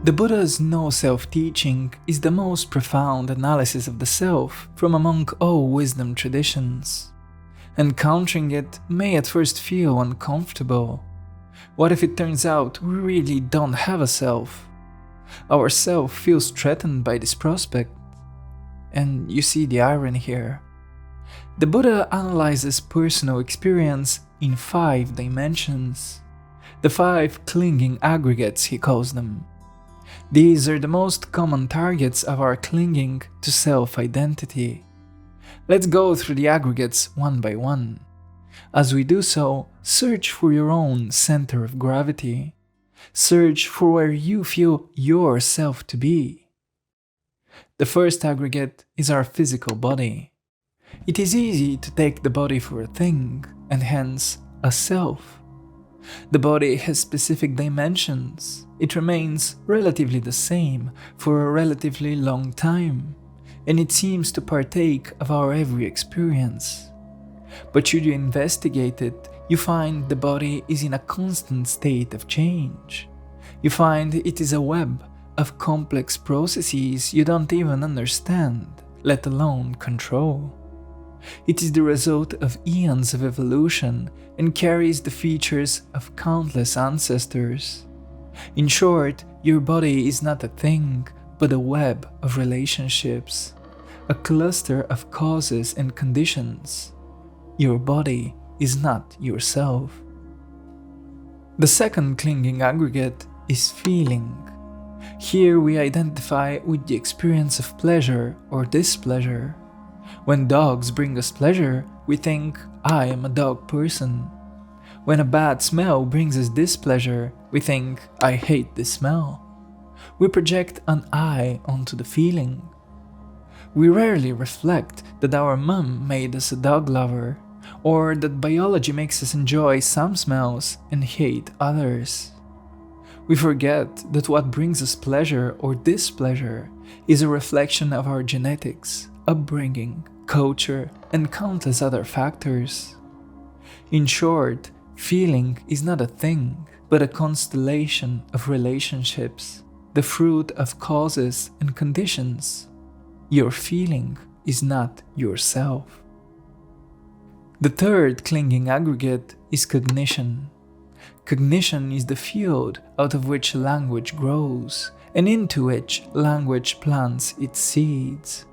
The Buddha's no-self teaching is the most profound analysis of the self from among all wisdom traditions. Encountering it may at first feel uncomfortable. What if it turns out we really don't have a self? Our self feels threatened by this prospect. And you see the irony here. The Buddha analyzes personal experience in 5 dimensions. The 5 clinging aggregates, he calls them. These are the most common targets of our clinging to self-identity. Let's go through the aggregates one by one. As we do so, search for your own center of gravity. Search for where you feel yourself to be. The first aggregate is our physical body. It is easy to take the body for a thing, and hence a self. The body has specific dimensions. It remains relatively the same for a relatively long time, and it seems to partake of our every experience. But should you investigate it, you find the body is in a constant state of change. You find it is a web of complex processes you don't even understand, let alone control. It is the result of eons of evolution and carries the features of countless ancestors. In short, your body is not a thing, but a web of relationships, a cluster of causes and conditions. Your body is not yourself. The second clinging aggregate is feeling. Here we identify with the experience of pleasure or displeasure. When dogs bring us pleasure, we think, I am a dog person. When a bad smell brings us displeasure, we think, I hate this smell. We project an I onto the feeling. We rarely reflect that our mom made us a dog lover, or that biology makes us enjoy some smells and hate others. We forget that what brings us pleasure or displeasure is a reflection of our genetics, upbringing, culture, and countless other factors. In short, feeling is not a thing, but a constellation of relationships, the fruit of causes and conditions. Your feeling is not yourself. The third clinging aggregate is cognition. Cognition is the field out of which language grows, and into which language plants its seeds.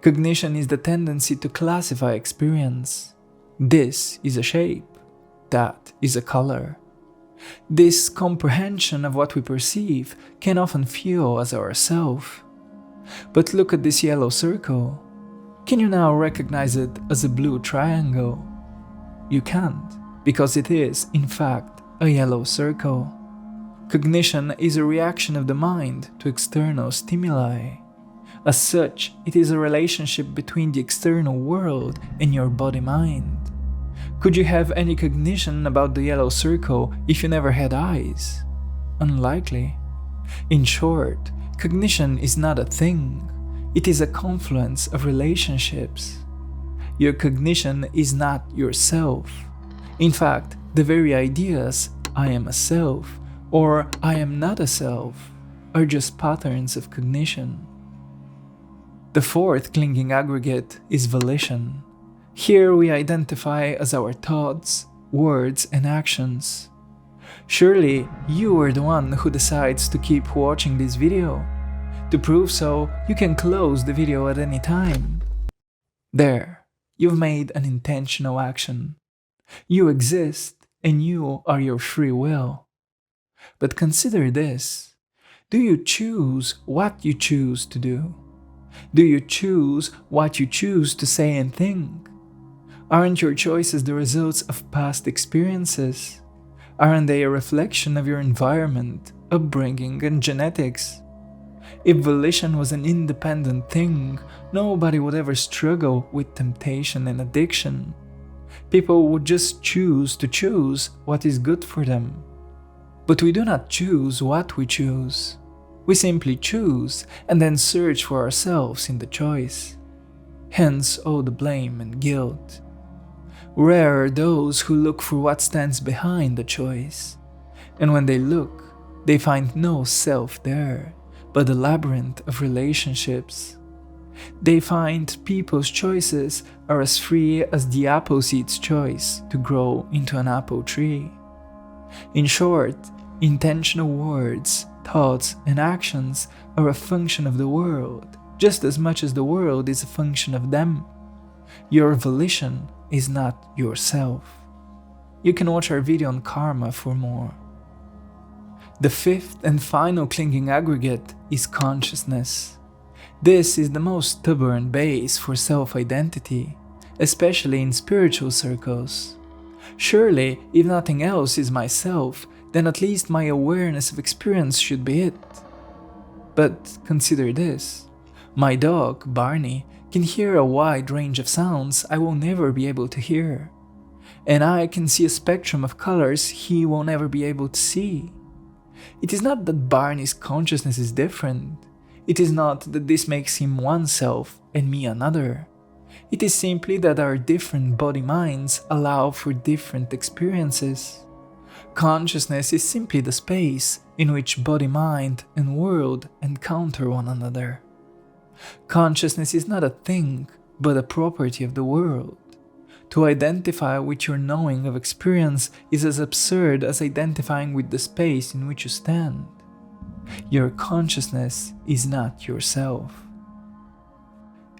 Cognition is the tendency to classify experience. This is a shape. That is a color. This comprehension of what we perceive can often feel as ourself. But look at this yellow circle. Can you now recognize it as a blue triangle? You can't, because it is, in fact, a yellow circle. Cognition is a reaction of the mind to external stimuli. As such, it is a relationship between the external world and your body-mind. Could you have any cognition about the yellow circle if you never had eyes? Unlikely. In short, cognition is not a thing. It is a confluence of relationships. Your cognition is not yourself. In fact, the very ideas, I am a self, or I am not a self, are just patterns of cognition. The fourth clinging aggregate is volition. Here we identify as our thoughts, words, and actions. Surely you are the one who decides to keep watching this video. To prove so, you can close the video at any time. There, you've made an intentional action. You exist, and you are your free will. But consider this. Do you choose what you choose to do? Do you choose what you choose to say and think? Aren't your choices the results of past experiences? Aren't they a reflection of your environment, upbringing, and genetics? If volition was an independent thing, nobody would ever struggle with temptation and addiction. People would just choose to choose what is good for them. But we do not choose what we choose. We simply choose and then search for ourselves in the choice. Hence all the blame and guilt. Rare are those who look for what stands behind the choice. And when they look, They find no self there, but a labyrinth of relationships. They find people's choices are as free as the apple seed's choice to grow into an apple tree. In short, intentional words, thoughts, and actions are a function of the world, just as much as the world is a function of them. Your volition is not yourself. You can watch our video on karma for more. The fifth and final clinging aggregate is consciousness. This is the most stubborn base for self-identity, especially in spiritual circles. Surely, if nothing else is myself, then at least my awareness of experience should be it. But consider this. My dog, Barney, can hear a wide range of sounds I will never be able to hear. And I can see a spectrum of colors he will never be able to see. It is not that Barney's consciousness is different. It is not that this makes him one self and me another. It is simply that our different body-minds allow for different experiences. Consciousness is simply the space in which body-mind and world encounter one another. Consciousness is not a thing, but a property of the world. To identify with your knowing of experience is as absurd as identifying with the space in which you stand. Your consciousness is not yourself.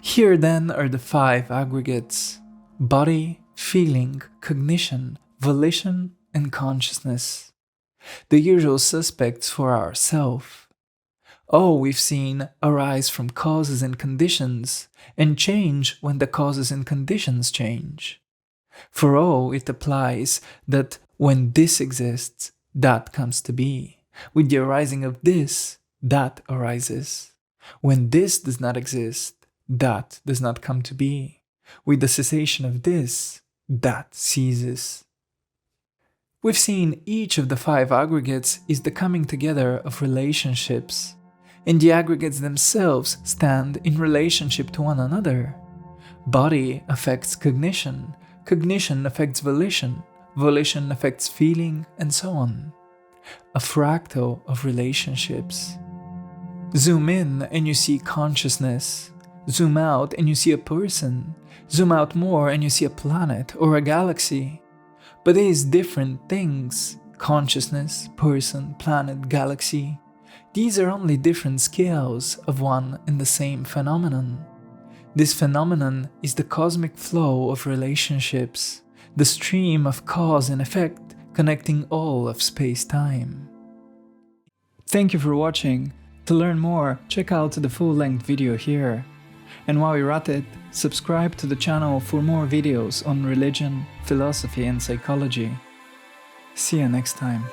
Here then are the 5 aggregates: body, feeling, cognition, volition, and consciousness. The usual suspects for our self. Oh, we've seen arise from causes and conditions, and change when the causes and conditions change. For O, it applies that when this exists, that comes to be. With the arising of this, that arises. When this does not exist, that does not come to be. With the cessation of this, that ceases. We've seen each of the 5 aggregates is the coming together of relationships, and the aggregates themselves stand in relationship to one another. Body affects cognition, cognition affects volition, volition affects feeling, and so on. A fractal of relationships. Zoom in and you see consciousness. Zoom out and you see a person. Zoom out more and you see a planet or a galaxy. But these different things, consciousness, person, planet, galaxy, these are only different scales of one and the same phenomenon. This phenomenon is the cosmic flow of relationships, the stream of cause and effect connecting all of space-time. Thank you for watching. To learn more, check out the full-length video here. And while you're at it, subscribe to the channel for more videos on religion, philosophy and psychology. See you next time.